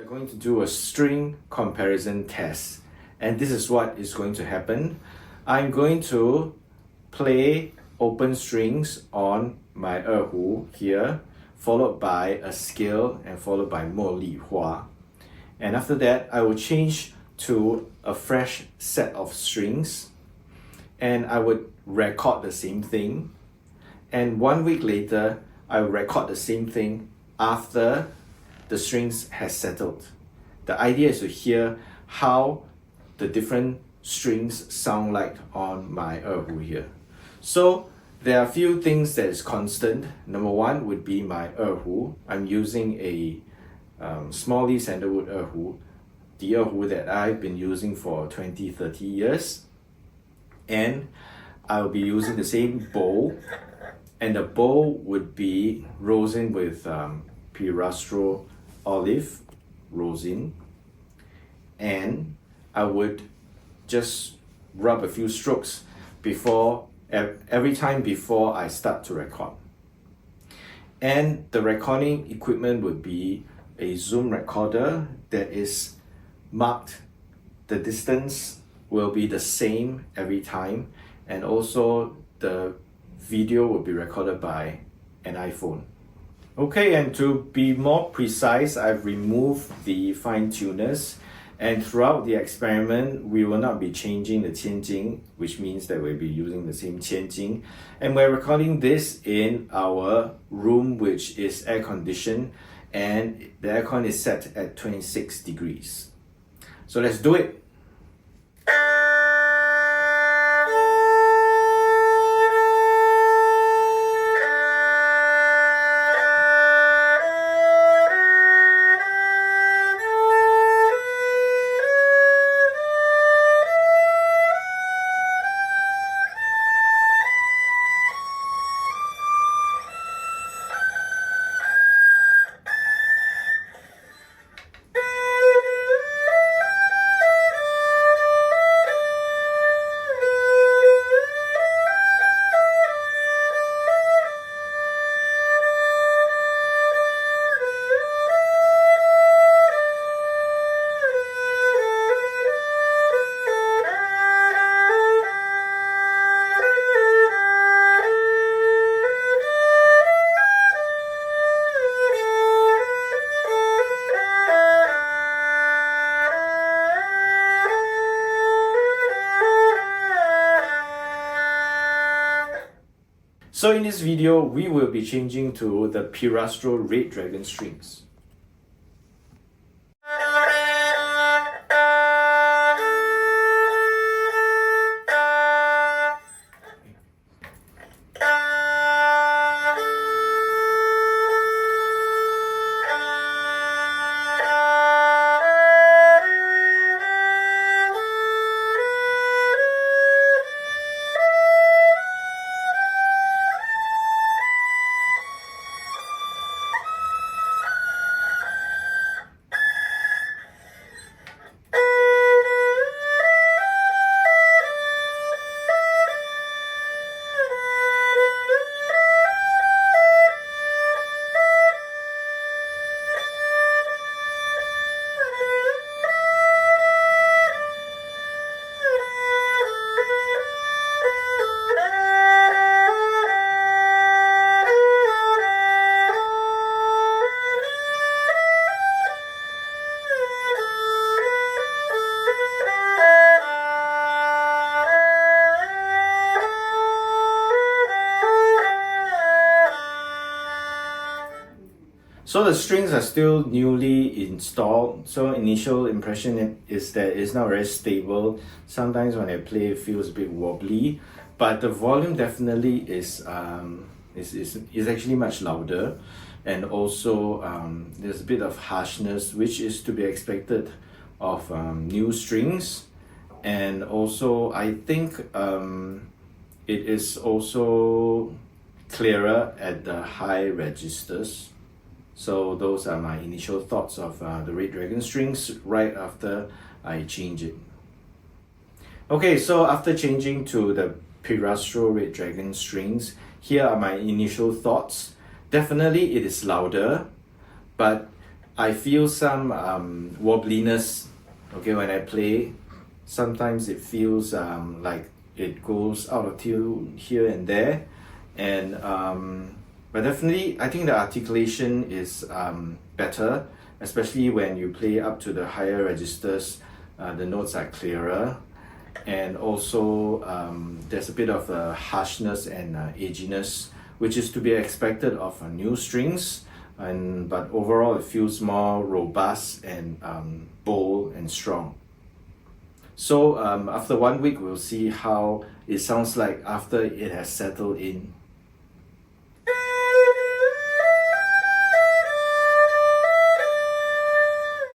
going to do a string comparison test, and this is what is going to happen. I'm going to play open strings on my Erhu here, followed by a scale and followed by Molihua. And after that, I will change to a fresh set of strings and I would record the same thing. And 1 week later, I will record the same thing after the strings has settled. The idea is to hear how the different strings sound like on my Erhu here. So there are a few things that is constant. Number one would be my Erhu. I'm using a small leaf sandalwood Erhu, the Erhu that I've been using for 20-30 years. And I'll be using the same bowl, and the bowl would be rosin with Pirastro olive rosin, and I would just rub a few strokes before every time before I start to record. And the recording equipment would be a zoom recorder that is marked. The distance will be the same every time, and also the video will be recorded by an iPhone. Okay, and to be more precise, I've removed the fine tuners, and throughout the experiment, we will not be changing the qianjing, which means that we'll be using the same qianjing. And we're recording this in our room, which is air conditioned, and the aircon is set at 26 degrees. So let's do it. So in this video, we will be changing to the Pirastro Red Dragon strings. So the strings are still newly installed, so initial impression is that it's not very stable. Sometimes when I play it feels a bit wobbly, but the volume definitely is actually much louder, and also there's a bit of harshness which is to be expected of new strings. And also I think it is also clearer at the high registers. So those are my initial thoughts of the Red Dragon strings right after I change it. Okay, so after changing to the Pirastro Red Dragon strings, here are my initial thoughts. Definitely it is louder, but I feel some wobbliness, okay, when I play. Sometimes it feels like it goes out of tune here and there, and but definitely I think the articulation is better, especially when you play up to the higher registers. The notes are clearer, and also there's a bit of harshness and edginess, which is to be expected of new strings. But overall it feels more robust and bold and strong. So after 1 week, we'll see how it sounds like after it has settled in.